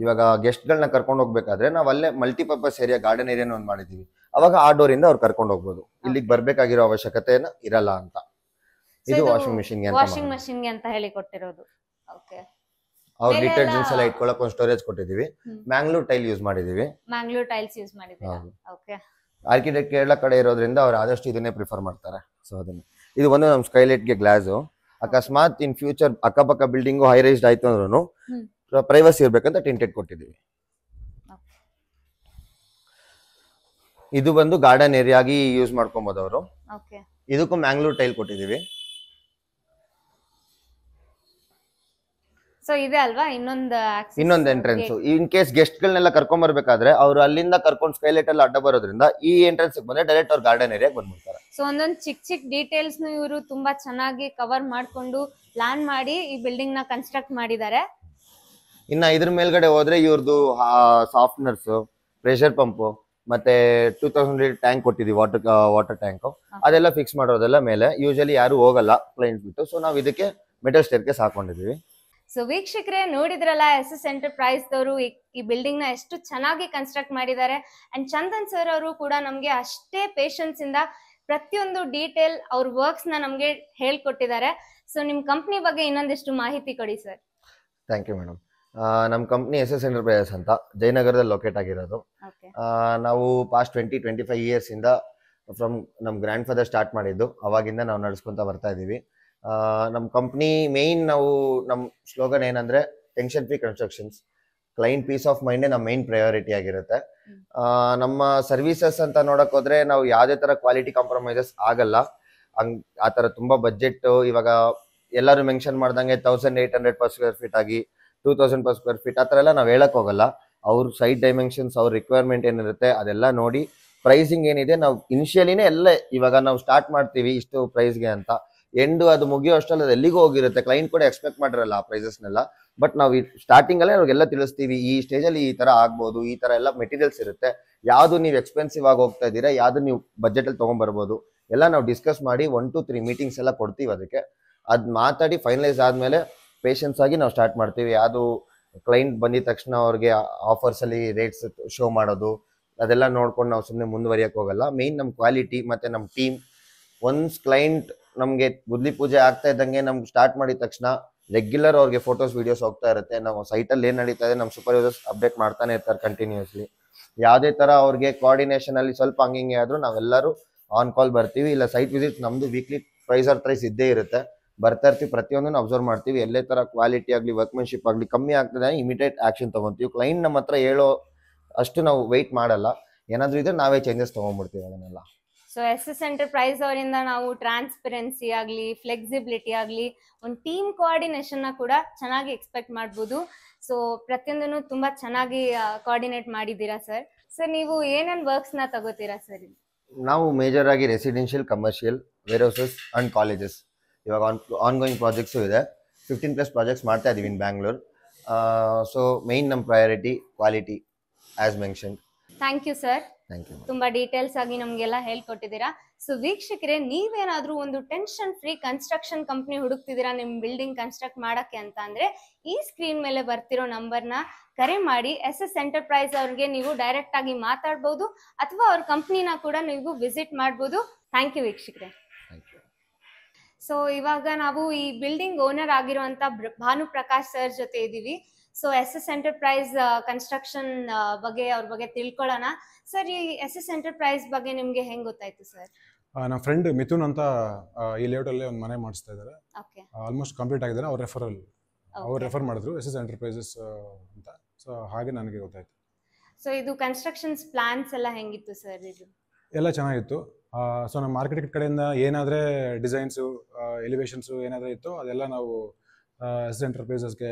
Speaker 2: ಇವಾಗ ಗೆಸ್ಟ್ ಗಳನ್ನ ಕರ್ಕೊಂಡು ಹೋಗ್ಬೇಕಾದ್ರೆ ನಾವ್ ಅಲ್ಲೇ ಮಲ್ಟಿಪರ್ಪಸ್ ಏರಿಯಾ ಗಾರ್ಡನ್ ಏರಿಯಾನ ಒಂದ್ ಮಾಡಿದೀವಿ. ಅವಾಗ ಆ ಡೋರ್ ಇಂದ ಅವ್ರು ಕರ್ಕೊಂಡು ಹೋಗ್ಬೋದು, ಇಲ್ಲಿಗೆ ಬರ್ಬೇಕಾಗಿರೋ ಅವಶ್ಯಕತೆ ಇರಲ್ಲ ಅಂತ. ಇದು ವಾಷಿಂಗ್
Speaker 1: ಮಿಷಿನ್ ಗೆ ಅಂತ ಹೇಳಿ ಕೊಟ್ಟಿರೋದು.
Speaker 2: ಅವ್ರ ಡಿಟರ್ಜೆಂಟ್ಸ್ ಎಲ್ಲ ಇಟ್ಕೊಳ್ಳೋಕೆ ಒಂದು ಸ್ಟೋರೇಜ್ ಕೊಟ್ಟಿದೀವಿ. ಮ್ಯಾಂಗ್ಳೂರ್ ಟೈಲ್ ಯೂಸ್ ಮಾಡಿದೀವಿ. ಆರ್ಕಿಟೆಕ್ಟ್ ಕೇರಳ ಕಡೆ ಇರೋದ್ರಿಂದ ಅವ್ರು ಆದಷ್ಟು ಇದನ್ನೇ ಪ್ರಿಫರ್ ಮಾಡ್ತಾರೆ. ಸೊ ಅದನ್ನ ಇದು ಒಂದು ನಮ್ ಸ್ಕೈಲೈಟ್ ಗೆ ಗ್ಲಾಸ್. ಅಕಸ್ಮಾತ್ ಇನ್ ಫ್ಯೂಚರ್ ಅಕ್ಕಪಕ್ಕ ಬಿಲ್ಡಿಂಗು ಹೈ ರೈಸ್ಡ್ ಆಯ್ತು ಅಂದ್ರೂ ಪ್ರೈವಸಿ ಇರ್ಬೇಕಂತ ಟಿಂಟೆಡ್ ಕೊಟ್ಟಿದೀವಿ. ಇದು ಬಂದು ಗಾರ್ಡನ್ ಏರಿಯಾ ಆಗಿ ಯೂಸ್ ಮಾಡ್ಕೊಬಹುದು ಅವರು. ಇದಕ್ಕೂ ಮ್ಯಾಂಗ್ಳೂರ್ ಟೈಲ್ ಕೊಟ್ಟಿದೀವಿ.
Speaker 1: ಸೊ ಇದೆ ಅಲ್ವಾ
Speaker 2: ಇನ್ನೊಂದು ಎಂಟ್ರೆನ್ಸ್. ಇನ್ ಕೇಸ್ ಗೆಸ್ಟ್ ಗಳನ್ನೆಲ್ಲ ಕರ್ಕೊಂಡ್ ಬರ್ಬೇಕಾದ್ರೆ ಅವ್ರು ಅಲ್ಲಿಂದ ಕರ್ಕೊಂಡು ಸ್ಕೈಲೈಟ್ ಎಲ್ಲ ಅಡ್ಡ ಬರೋದ್ರಿಂದ ಈ ಎಂಟ್ರೆನ್ಸ್ ಬಂದ್ರೆ ಡೈರೆಕ್ಟ್ ಅವ್ರ ಗಾರ್ಡನ್ ಏರಿಯಾಗೆ ಬಂದ್ಬಿಡ್ತಾರೆ.
Speaker 1: ಸೊ ಒಂದೊಂದು ಚಿಕ್ಕ ಡೀಟೇಲ್ಸ್ ಇವರು ತುಂಬಾ ಚೆನ್ನಾಗಿ ಕವರ್ ಮಾಡ್ಕೊಂಡು ಪ್ಲಾನ್ ಮಾಡಿ ಈ ಬಿಲ್ಡಿಂಗ್ ನ ಕನ್ಸ್ಟ್ರಕ್ಟ್ ಮಾಡಿದ್ದಾರೆ.
Speaker 2: ಇನ್ನ ಇದ್ರ ಮೇಲ್ಗಡೆ ಹೋದ್ರೆ ಇವ್ರದ್ದು ಸಾಫ್ಟ್ನರ್ಸ್, ಪ್ರೆಷರ್ ಪಂಪ್, ಮತ್ತೆ 2000 ಲೀಟರ್ ಟ್ಯಾಂಕ್ ಕೊಟ್ಟಿದೀವಿ, ವಾಟರ್ ಟ್ಯಾಂಕ್. ಅದೆಲ್ಲ ಫಿಕ್ಸ್ ಮಾಡೋದೆಲ್ಲ ಮೇಲೆ ಯೂಶಲಿ ಯಾರು ಹೋಗಲ್ಲ ಕ್ಲೈಂಟ್ ಬಿಟ್ಟು. ಸೊ ನಾವು ಇದಕ್ಕೆ ಮೆಟಲ್ ಸ್ಟೇರ್ಕೇಸ್ ಹಾಕೊಂಡಿದೀವಿ.
Speaker 1: ಸೊ ವೀಕ್ಷಕರೇ ನೋಡಿದ್ರಲ್ಲ, SS ಎಂಟರ್ಪ್ರೈಸ್ ದವರು ಈ ಬಿಲ್ಡಿಂಗ್ ನ ಎಷ್ಟು ಚೆನ್ನಾಗಿ ಕನ್ಸ್ಟ್ರಕ್ಟ್ ಮಾಡಿದ್ದಾರೆ. ಅಂಡ್ ಚಂದನ್ ಸರ್ ಅವರು ಕೂಡ ನಮ್ಗೆ ಅಷ್ಟೇ ಪೇಷನ್ಸ್ ಇಂದ ಪ್ರತಿಯೊಂದು ಡೀಟೇಲ್ ಅವ್ರ ವರ್ಕ್ಸ್ ನ ನಮ್ಗೆ ಹೇಳ್ಕೊಟ್ಟಿದ್ದಾರೆ. ಸೊ ನಿಮ್ ಕಂಪ್ನಿ ಬಗ್ಗೆ ಇನ್ನೊಂದಿಷ್ಟು ಮಾಹಿತಿ ಕೊಡಿ ಸರ್.
Speaker 2: Thank you madam. ನಮ್ಮ ಕಂಪ್ನಿ SS ಎಂಟರ್ಪ್ರೈಸಸ್ ಅಂತ ಜಯನಗರದಲ್ಲಿ ಲೊಕೇಟ್ ಆಗಿರೋದು. ನಾವು ಪಾಸ್ಟ್ 20-25 ಇಯರ್ಸ್ ಇಂದ ಫ್ರಮ್ ನಮ್ ಗ್ರ್ಯಾಂಡ್ ಫಾದರ್ ಸ್ಟಾರ್ಟ್ ಮಾಡಿದ್ದು, ಅವಾಗಿಂದ ನಾವು ನಡೆಸ್ಕೊಂತ ಬರ್ತಾ ಇದೀವಿ. ನಮ್ಮ ಕಂಪ್ನಿ ಮೇನ್ ನಮ್ಮ ಸ್ಲೋಗನ್ ಏನಂದ್ರೆ tension free constructions, client peace of mind ನಮ್ಮ ಮೇನ್ ಪ್ರಯಾರಿಟಿ ಆಗಿರುತ್ತೆ. ನಮ್ಮ ಸರ್ವಿಸಸ್ ಅಂತ ನೋಡಕ್ ಹೋದ್ರೆ ನಾವು ಯಾವುದೇ ತರ ಕ್ವಾಲಿಟಿ ಕಾಂಪ್ರಮೈಸಸ್ ಆಗಲ್ಲ. ಆ ತರ ತುಂಬಾ ಬಜೆಟ್ ಇವಾಗ ಎಲ್ಲರೂ ಮೆನ್ಷನ್ ಮಾಡ್ದಂಗೆ 1800 per square feet ಆಗಿ 2000 per square feet ಆ ತರ ಎಲ್ಲ ನಾವು ಹೇಳಕ್ ಹೋಗಲ್ಲ. ಅವ್ರ ಸೈಟ್ ಡೈಮೆನ್ಷನ್ಸ್, ಅವ್ರ ರಿಕ್ವೈರ್ಮೆಂಟ್ ಏನಿರುತ್ತೆ ಅದೆಲ್ಲ ನೋಡಿ ಪ್ರೈಸಿಂಗ್ ಏನಿದೆ ನಾವು ಇನಿಷಿಯಲಿನೇ ಎಲ್ಲ ಇವಾಗ ನಾವು ಸ್ಟಾರ್ಟ್ ಮಾಡ್ತೀವಿ ಇಷ್ಟು ಪ್ರೈಸ್ಗೆ ಅಂತ. ಎಂಡು ಅದು ಮುಗಿಯೋ ಅಷ್ಟರಲ್ಲಿ ಅದು ಎಲ್ಲಿಗೂ ಹೋಗಿರುತ್ತೆ. ಕ್ಲೈಂಟ್ ಕೂಡ ಎಕ್ಸ್ಪೆಕ್ಟ್ ಮಾಡಿರಲ್ಲ ಆ ಪ್ರೈಸಸ್ನೆಲ್ಲ. ಬಟ್ ನಾವು ಸ್ಟಾರ್ಟಿಂಗ್ ಅಲ್ಲೇ ಅವ್ರಿಗೆಲ್ಲ ತಿಳಿಸ್ತೀವಿ, ಈ ಸ್ಟೇಜಲ್ಲಿ ಈ ತರ ಆಗ್ಬೋದು, ಈ ತರ ಎಲ್ಲ ಮೆಟೀರಿಯಲ್ಸ್ ಇರುತ್ತೆ, ಯಾವ್ದು ನೀವು ಎಕ್ಸ್ಪೆನ್ಸಿವ್ ಆಗಿ ಹೋಗ್ತಾ ಇದ್ದೀರಾ, ಯಾವ್ದು ನೀವು ಬಜೆಟ್ ಅಲ್ಲಿ ತಗೊಂಡ್ಬರ್ಬೋದು, ಎಲ್ಲ ನಾವು ಡಿಸ್ಕಸ್ ಮಾಡಿ 1 to 3 ಮೀಟಿಂಗ್ಸ್ ಎಲ್ಲ ಕೊಡ್ತೀವಿ ಅದಕ್ಕೆ. ಅದ್ ಮಾತಾಡಿ ಫೈನಲೈಸ್ ಆದ್ಮೇಲೆ ಪೇಷನ್ಸ್ ಆಗಿ ನಾವು ಸ್ಟಾರ್ಟ್ ಮಾಡ್ತೀವಿ. ಯಾವುದು ಕ್ಲೈಂಟ್ ಬಂದಿದ ತಕ್ಷಣ ಅವ್ರಿಗೆ ಆಫರ್ಸ್ ಅಲ್ಲಿ ರೇಟ್ಸ್ ಶೋ ಮಾಡೋದು ಅದೆಲ್ಲ ನೋಡ್ಕೊಂಡು ನಾವು ಸುಮ್ಮನೆ ಮುಂದುವರಿಯಕ್ಕೆ ಹೋಗಲ್ಲ. ಮೇನ್ ನಮ್ಮ ಕ್ವಾಲಿಟಿ ಮತ್ತೆ ನಮ್ಮ ಟೀಮ್. ಒನ್ಸ್ ಕ್ಲೈಂಟ್ ನಮಗೆ ಗುದ್ಲಿ ಪೂಜೆ ಆಗ್ತಾ ಇದ್ದಂಗೆ ನಮ್ಗೆ ಸ್ಟಾರ್ಟ್ ಮಾಡಿದ ತಕ್ಷಣ ರೆಗ್ಯುಲರ್ ಅವ್ರಿಗೆ ಫೋಟೋಸ್ ವಿಡಿಯೋಸ್ ಹೋಗ್ತಾ ಇರುತ್ತೆ. ನಾವು ಸೈಟಲ್ಲಿ ಏನು ನಡೀತಾ ಇದೆ ನಮ್ಮ ಸೂಪರ್ವೈಸರ್ಸ್ ಅಪ್ಡೇಟ್ ಮಾಡ್ತಾನೆ ಇರ್ತಾರೆ ಕಂಟಿನ್ಯೂಸ್ಲಿ. ಯಾವುದೇ ತರ ಅವ್ರಿಗೆ ಕೋಆರ್ಡಿನೇಷನ್ ಅಲ್ಲಿ ಸ್ವಲ್ಪ ಹಂಗಿಂಗೆ ಆದ್ರೂ ನಾವೆಲ್ಲರೂ ಆನ್ ಕಾಲ್ ಬರ್ತೀವಿ. ಇಲ್ಲ ಸೈಟ್ ವಿಸಿಟ್ ನಮ್ದು ವೀಕ್ಲಿ ಪ್ರೈಸ್ ಆರ್ ಪ್ರೈಸ್ ಇದ್ದೇ ಇರುತ್ತೆ. ಬರ್ತಾ ಇರ್ತೀವಿ, ಪ್ರತಿಯೊಂದನ್ನು ಅಬ್ಸರ್ವ್ ಮಾಡ್ತೀವಿ. ಎಲ್ಲೇ ತರ ಕ್ವಾಲಿಟಿ ಆಗಲಿ ವರ್ಕ್ಮೆನ್ಶಿಪ್ ಆಗಲಿ ಕಮ್ಮಿ ಆಗ್ತದೆ ಇಮಿಡಿಯೇಟ್ ಆಕ್ಷನ್ ತಗೊಂತೀವಿ. ಕ್ಲೈಂಟ್ ನಮ್ಮ ಹತ್ರ ಹೇಳೋ ಅಷ್ಟು ನಾವು ವೆಯ್ಟ್ ಮಾಡಲ್ಲ. ಏನಾದ್ರೂ ಇದ್ರೆ ನಾವೇ ಚೇಂಜಸ್ ತಗೊಂಡ್ಬಿಡ್ತೀವಿ ಅದನ್ನೆಲ್ಲ.
Speaker 1: ಸೊ SS ಎಂಟರ್ಪ್ರೈಸ್ ಅವರಿಂದ ನಾವು ಟ್ರಾನ್ಸ್ಪರೆನ್ಸಿ ಆಗಲಿ ಫ್ಲೆಕ್ಸಿಬಿಲಿಟಿ ಆಗಲಿ ಒಂದು ಟೀಮ್ ಕೋಆರ್ಡಿನೇಷನ್ ಕೂಡ ಚೆನ್ನಾಗಿ ಎಕ್ಸ್ಪೆಕ್ಟ್ ಮಾಡ್ಬೋದು. ಸೊ ಪ್ರತಿಯೊಂದನ್ನು ತುಂಬಾ ಚೆನ್ನಾಗಿ ಕೋಆರ್ಡಿನೇಟ್ ಮಾಡಿದ್ದೀರಾ ಸರ್. ಸರ್ ನೀವು ಏನೇನು ವರ್ಕ್ಸ್ ನ ತಗೋತೀರಾ ಸರ್?
Speaker 2: ನಾವು ಮೇಜರ್ ಆಗಿ residential, commercial, warehouses and colleges ಇವಾಗ ಆನ್ಗೋಯಿಂಗ್ ಪ್ರಾಜೆಕ್ಟ್ಸು ಇದೆ. 15+ ಪ್ರಾಜೆಕ್ಟ್ಸ್ ಮಾಡ್ತಾ ಇದೀವಿ ಇನ್ ಬ್ಯಾಂಗ್ಳೂರ್. ಸೊ ಮೇನ್ ನಮ್ಮ priority quality as mention.
Speaker 1: Thank you sir.
Speaker 2: Thank you.
Speaker 1: ತುಂಬಾ ಡೀಟೇಲ್ಸ್ ಆಗಿ ನಮ್ಗೆಲ್ಲ ಹೇಳ್ಕೊಟ್ಟಿದ್ದೀರಾ. ಸೊ ವೀಕ್ಷಕರೇ, ನೀವೇನಾದ್ರೂ ಒಂದು ಟೆನ್ಷನ್ ಫ್ರೀ ಕನ್ಸ್ಟ್ರಕ್ಷನ್ ಕಂಪ್ನಿ ಹುಡುಕ್ತಿದ್ದೀರಾ ನಿಮ್ ಬಿಲ್ಡಿಂಗ್ ಕನ್ಸ್ಟ್ರಕ್ಟ್ ಮಾಡಕ್ಕೆ ಅಂತ ಅಂದ್ರೆ ಈ ಸ್ಕ್ರೀನ್ ಮೇಲೆ ಬರ್ತಿರೋ ನಂಬರ್ನ ಕರೆ ಮಾಡಿ SS ಎಂಟರ್ಪ್ರೈಸ್ ಅವ್ರಿಗೆ ನೀವು ಡೈರೆಕ್ಟ್ ಆಗಿ ಮಾತಾಡ್ಬೋದು ಅಥವಾ ಅವ್ರ ಕಂಪ್ನಿನ ಕೂಡ ನೀವು ವಿಸಿಟ್ ಮಾಡ್ಬೋದು. ಥ್ಯಾಂಕ್ ಯು ವೀಕ್ಷಕರೇ. ಸೊ ಇವಾಗ ನಾವು ಈ ಬಿಲ್ಡಿಂಗ್ ಓನರ್ ಆಗಿರುವಂತ ಭಾನು ಪ್ರಕಾಶ್ ಸರ್ ಜೊತೆ ಇದ್ದೀವಿ. ಸೊ SS ಎಂಟರ್ಪ್ರೈಸ್ ಕನ್ಸ್ಟ್ರಕ್ಷನ್ ಬಗ್ಗೆ ಅವ್ರ ಬಗ್ಗೆ ತಿಳ್ಕೊಳ್ಳೋಣ. ಸರ್, ಈ SS ಎಂಟರ್ಪ್ರೈಸ್ ಬಗ್ಗೆ ನಿಮ್ಗೆ ಹೆಂಗ್ ಗೊತ್ತಾಯ್ತು ಸರ್?
Speaker 3: ನಮ್ಮ ಫ್ರೆಂಡ್ ಮಿಥುನ್ ಅಂತ ಈ ಲೇಔಟ್ ಅಲ್ಲಿ ಒಂದು ಮನೆ ಮಾಡಿಸ್ತಾ ಇದ್ದಾರೆ. ಆಲ್ಮೋಸ್ಟ್ ಕಂಪ್ಲೀಟ್ ಆಗಿದ್ದಾರೆ. ಅವ್ರು ರೆಫರ್ ಮಾಡಿದ್ರು SS ಎಂಟರ್ಪ್ರೈಸಸ್ ಅಂತ. ಸೊ ಹಾಗೆ ನನಗೆ ಗೊತ್ತಾಯ್ತು.
Speaker 1: ಸೊ ಇದು ಕನ್ಸ್ಟ್ರಕ್ಷನ್ಸ್ ಪ್ಲಾನ್ಸ್ ಎಲ್ಲ ಹೆಂಗಿತ್ತು ಸರ್? ಇದು
Speaker 3: ಎಲ್ಲ ಚೆನ್ನಾಗಿತ್ತು. ಸೊ ನಮ್ಮ ಮಾರ್ಕೆಟ್ ಕಡೆಯಿಂದ ಏನಾದರೆ ಡಿಸೈನ್ಸು ಎಲಿವೇಶನ್ಸು ಏನಾದರೂ ಇತ್ತು ಅದೆಲ್ಲ ನಾವು SS ಎಂಟರ್ಪ್ರೈಸಸ್ಗೆ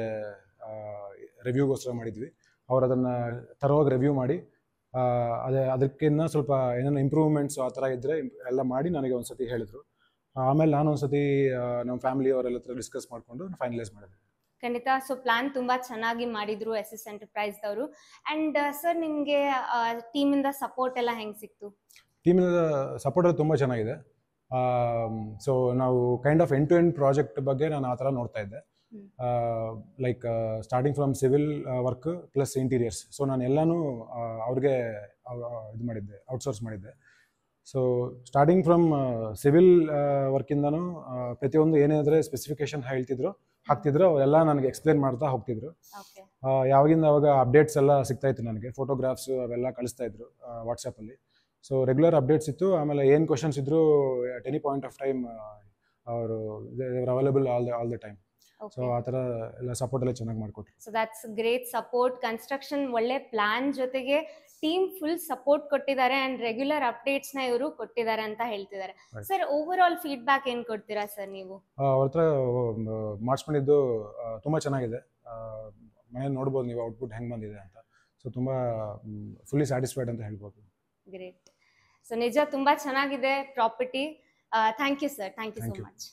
Speaker 3: ರಿವ್ಯೂಗೋಸ್ಕರ ಮಾಡಿದ್ವಿ. ಅವ್ರು ಅದನ್ನು ತರವಾಗಿ ರಿವ್ಯೂ ಮಾಡಿ ಅದಕ್ಕಿಂತ ಸ್ವಲ್ಪ ಏನೇನು ಇಂಪ್ರೂವ್ಮೆಂಟ್ಸ್ ಆ ಥರ ಇದ್ದರೆ ಎಲ್ಲ ಮಾಡಿ ನನಗೆ ಒಂದು ಸತಿ ಹೇಳಿದರು. ಆಮೇಲೆ ನಾನು ಒಂದು ಸತಿ ನಮ್ಮ ಫ್ಯಾಮಿಲಿ ಅವರೆಲ್ಲ ಹತ್ರ ಡಿಸ್ಕಸ್ ಮಾಡಿಕೊಂಡು ಫೈನಲೈಸ್ ಮಾಡಿದ್ವಿ.
Speaker 1: ಖಂಡಿತ. ಸೊ ಪ್ಲಾನ್ ತುಂಬಾ ಚೆನ್ನಾಗಿ ಮಾಡಿದ್ರು SS ಎಂಟರ್ಪ್ರೈಸ್ ಅವರು. ಅಂಡ್ ಸರ್, ನಿಮ್ಗೆ ಟೀಮಿಂದ ಸಪೋರ್ಟ್ ಎಲ್ಲ ಹೆಂಗ್ ಸಿಕ್ತು?
Speaker 3: ಟೀಮಿಂದ ಸಪೋರ್ಟ್ ಎಲ್ಲ ತುಂಬ ಚೆನ್ನಾಗಿದೆ. ಸೊ ನಾವು kind of end to end project ಬಗ್ಗೆ ನಾನು ಆ ಥರ ನೋಡ್ತಾ ಇದ್ದೆ. Like starting from civil work plus interiors. So ನಾನು ಎಲ್ಲನೂ ಅವ್ರಿಗೆ ಇದು ಮಾಡಿದ್ದೆ, ಔಟ್ಸೋರ್ಸ್ ಮಾಡಿದ್ದೆ. ಸೊ ಸ್ಟಾರ್ಟಿಂಗ್ ಫ್ರಮ್ ಸಿವಿಲ್ ವರ್ಕಿಂದನೂ ಪ್ರತಿಯೊಂದು ಏನಾದರೆ ಸ್ಪೆಸಿಫಿಕೇಶನ್ ಹಾಕ್ತಿದ್ರು ಅವರೆಲ್ಲ ನನಗೆ ಎಕ್ಸ್ಪ್ಲೇನ್ ಮಾಡ್ತಾ ಹೋಗ್ತಿದ್ರು. ಯಾವಾಗಿಂದ ಅವಾಗ ಅಪ್ಡೇಟ್ಸ್ ಎಲ್ಲ ಸಿಗ್ತಾ ಇತ್ತು ನನಗೆ. ಫೋಟೋಗ್ರಾಫ್ಸ್ ಅವೆಲ್ಲ ಕಳಿಸ್ತಾ ಇದ್ರು ವಾಟ್ಸಪ್ಪಲ್ಲಿ. ಸೊ ರೆಗ್ಯುಲರ್ ಅಪ್ಡೇಟ್ಸ್ ಇತ್ತು. ಆಮೇಲೆ ಏನು ಕ್ವಶನ್ಸ್ ಇದ್ರು at any point of time ಅವರು available all the time. So ಆ ಥರ ಎಲ್ಲ ಸಪೋರ್ಟ್ ಎಲ್ಲ ಚೆನ್ನಾಗಿ ಮಾಡಿಕೊಟ್ರು.
Speaker 1: So that's great support. Construction ಒಳ್ಳೆ ಪ್ಲಾನ್ ಜೊತೆಗೆ ಟೀಮ್ ಫುಲ್ ಸಪೋರ್ಟ್ ಕೊಟ್ಟಿದ್ದಾರೆ ಅಂಡ್ ರೆಗ್ಯುಲರ್ ಅಪ್ಡೇಟ್ಸ್ ನ ಇವರು ಕೊಟ್ಟಿದ್ದಾರೆ ಅಂತ ಹೇಳ್ತಿದ್ದಾರೆ. ಸರ್, ಓವರ್ ಆಲ್ ಫೀಡ್ಬ್ಯಾಕ್ ಏನ್ ಕೊಡ್ತೀರಾ ಸರ್ ನೀವು?
Speaker 3: ಅವ್ರ ಹತ್ರ ಮಾಡಿಸ್ಕೊಂಡಿದ್ದು ತುಂಬ ಚೆನ್ನಾಗಿದೆ. ಮನೆ ನೋಡ್ಬೋದು ನೀವು ಔಟ್ಪುಟ್ ಹೆಂಗೆ ಬಂದಿದೆ ಅಂತ. ಸೊ ತುಂಬ ಫುಲ್ಲಿ ಸ್ಯಾಟಿಸ್ಫೈಡ್ ಅಂತ ಹೇಳ್ಬೋದು.
Speaker 1: ಗ್ರೇಟ್. ಸೊ ನಿಜ ತುಂಬಾ ಚೆನ್ನಾಗಿದೆ property. Thank you sir. Thank you so much.